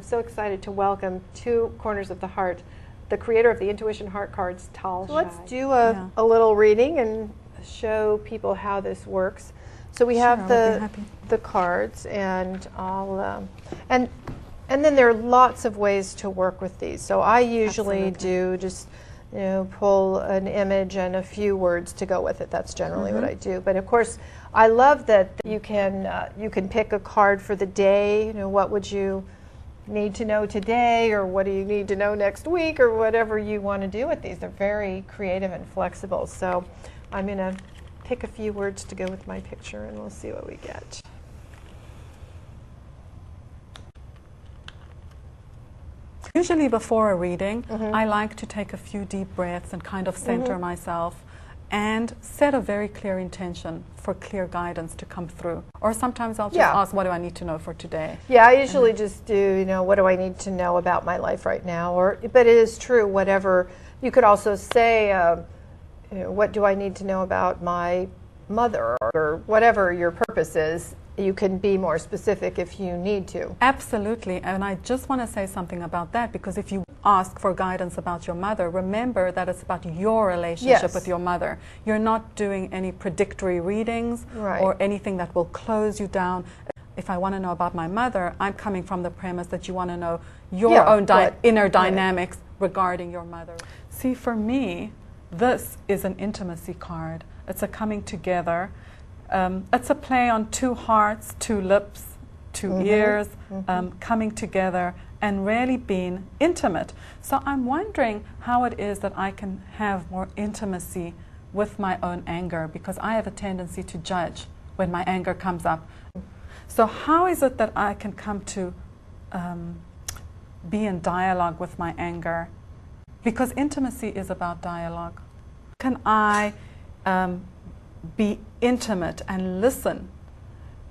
I'm so excited to welcome Two Corners of the Heart, the creator of the Intuition Heart Cards, Tal Shai. Let's do a little reading and show people how this works. So we have the cards, and I'll and then there are lots of ways to work with these. So I usually do just pull an image and a few words to go with it. That's generally what I do. But of course, I love that you can pick a card for the day. What would you need to know today, or what do you need to know next week, or whatever you want to do with these. They're very creative and flexible. So I'm going to pick a few words to go with my picture, and we'll see what we get. Usually before a reading, I like to take a few deep breaths and kind of center myself and set a very clear intention for clear guidance to come through. Or sometimes I'll just ask, what do I need to know for today? Yeah, I usually just do, what do I need to know about my life right now? But it is true, whatever. You could also say, what do I need to know about my mother, or whatever your purpose is. You can be more specific if you need to. Absolutely, and I just want to say something about that, because if you ask for guidance about your mother, remember that it's about your relationship with your mother. You're not doing any predictory readings or anything that will close you down. If I want to know about my mother, I'm coming from the premise that you want to know your own inner dynamics regarding your mother. See, for me, this is an intimacy card. It's a coming together. It's a play on two hearts, two lips, two ears, coming together and really being intimate. So I'm wondering how it is that I can have more intimacy with my own anger, because I have a tendency to judge when my anger comes up. So how is it that I can come to be in dialogue with my anger? Because intimacy is about dialogue. Can I be intimate and listen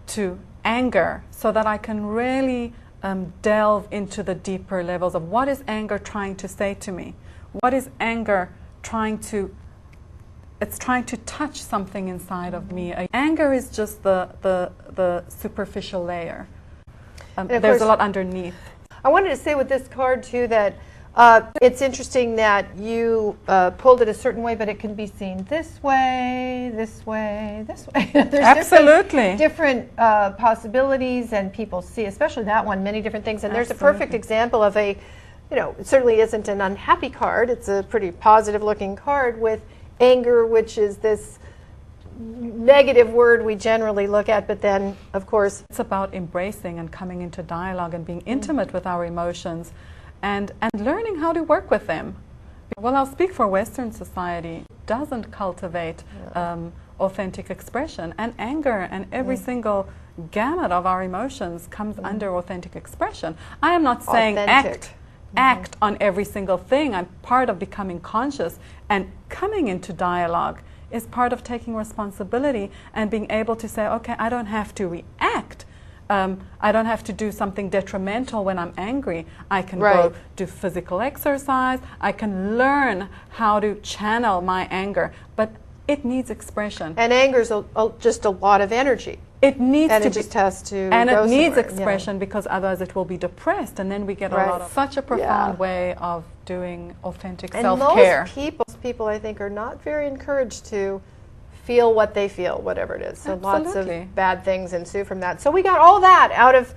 to anger so that I can really delve into the deeper levels of what is anger trying to say to me? What is anger trying to, it's trying to touch something inside of me. Anger is just the superficial layer. There's a lot underneath. I wanted to say with this card too that it's interesting that you pulled it a certain way, but it can be seen this way, this way, this way. There's Absolutely. different possibilities, and people see, especially that one, many different things. And there's a perfect example of a, it certainly isn't an unhappy card. It's a pretty positive looking card with anger, which is this negative word we generally look at, but then, of course, it's about embracing and coming into dialogue and being intimate with our emotions. And learning how to work with them. Well, I'll speak for Western society. Doesn't cultivate authentic expression, and anger and every single gamut of our emotions comes under authentic expression. I am not saying act on every single thing. I'm part of becoming conscious, and coming into dialogue is part of taking responsibility and being able to say, okay, I don't have to react. I don't have to do something detrimental when I'm angry. I can go do physical exercise. I can learn how to channel my anger, but it needs expression. And anger is just a lot of energy. It needs and to it just has to and go it needs somewhere. expression, because otherwise it will be depressed, and then we get a lot of such a profound way of doing authentic self-care. And most people, I think, are not very encouraged to feel what they feel, whatever it is. So lots of bad things ensue from that. So we got all that out of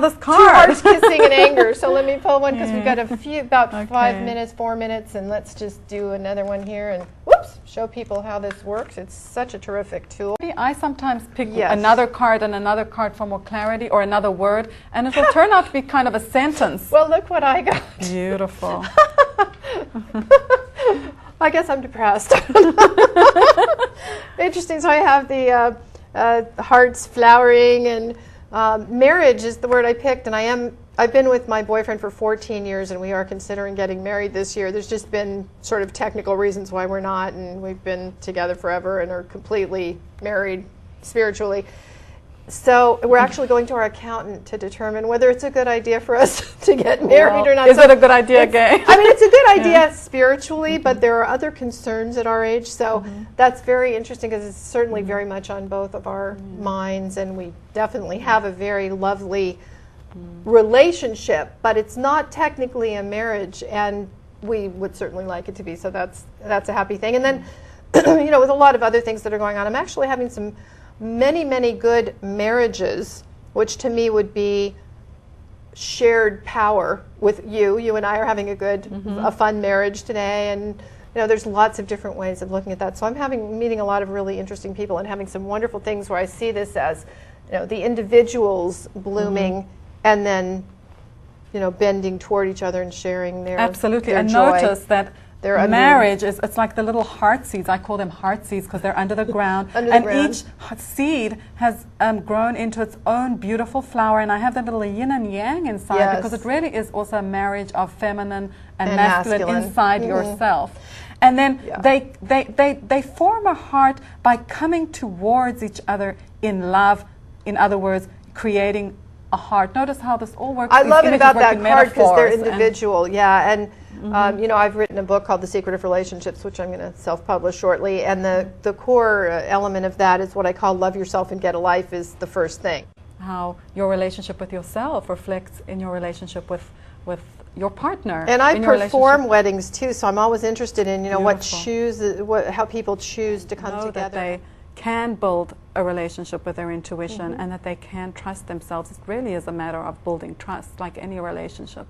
this card. 2 hearts kissing and anger. So let me pull one, because we've got a few, about 5 minutes, 4 minutes, and let's just do another one here and show people how this works. It's such a terrific tool. I sometimes pick another card and another card for more clarity, or another word, and it will turn out to be kind of a sentence. Well, look what I got. Beautiful. I guess I'm depressed. Interesting. So I have the hearts flowering, and marriage is the word I picked. And I've been with my boyfriend for 14 years, and we are considering getting married this year. There's just been sort of technical reasons why we're not, and we've been together forever and are completely married spiritually. So we're actually going to our accountant to determine whether it's a good idea for us to get married or not. Is it a good idea, Gay? I mean, it's a good idea spiritually, but there are other concerns at our age. So that's very interesting, because it's certainly very much on both of our minds, and we definitely have a very lovely relationship, but it's not technically a marriage, and we would certainly like it to be, so that's a happy thing. And then, you know, with a lot of other things that are going on, I'm actually having some many good marriages, which to me would be shared power with you. You and I are having a fun marriage today, and you know, there's lots of different ways of looking at that. So I'm meeting a lot of really interesting people and having some wonderful things where I see this as, you know, the individuals blooming and then, you know, bending toward each other and sharing their absolutely their and joy. Notice that marriage it's like the little heart seeds. I call them heart seeds because they're under the ground. Each seed has grown into its own beautiful flower, and I have that little yin and yang inside because it really is also a marriage of feminine and masculine inside yourself. And then they form a heart by coming towards each other in love. In other words, creating a heart. Notice how this all works. I love it about that card because they're individual. And you know, I've written a book called The Secret of Relationships, which I'm going to self-publish shortly. And the core element of that is what I call love yourself and get a life is the first thing. How your relationship with yourself reflects in your relationship with your partner. And I perform weddings too, so I'm always interested in, you know, how people choose to come together. That they can build a relationship with their intuition and that they can trust themselves. It really is a matter of building trust, like any relationship.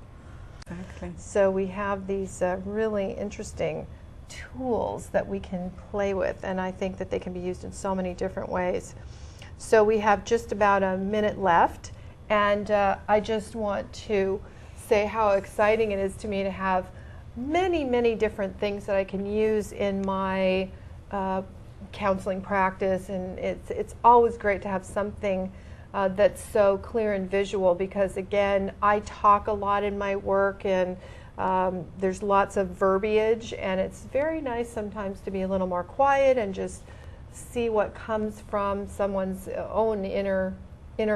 Exactly. So we have these really interesting tools that we can play with, and I think that they can be used in so many different ways. So we have just about a minute left, and I just want to say how exciting it is to me to have many different things that I can use in my counseling practice, and it's always great to have something that's so clear and visual, because again, I talk a lot in my work, and there's lots of verbiage, and it's very nice sometimes to be a little more quiet and just see what comes from someone's own inner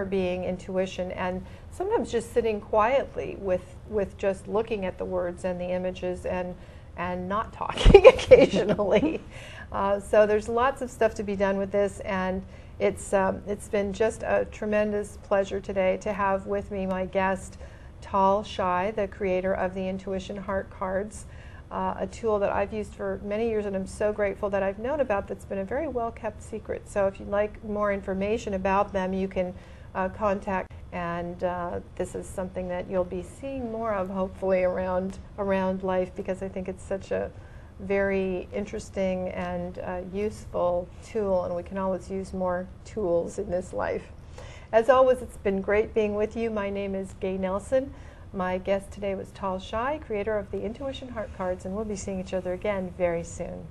being, intuition, and sometimes just sitting quietly with just looking at the words and the images and not talking occasionally. So there's lots of stuff to be done with this, and it's been just a tremendous pleasure today to have with me my guest, Tal Shai, the creator of the Intuition Heart Cards, a tool that I've used for many years, and I'm so grateful that I've known about. That's been a very well-kept secret. So if you'd like more information about them, you can contact, and this is something that you'll be seeing more of, hopefully, around life, because I think it's such a very interesting and useful tool, and we can always use more tools in this life. As always, it's been great being with you. My name is Gay Nelson. My guest today was Tal Shai, creator of the Intuition Heart Cards, and we'll be seeing each other again very soon.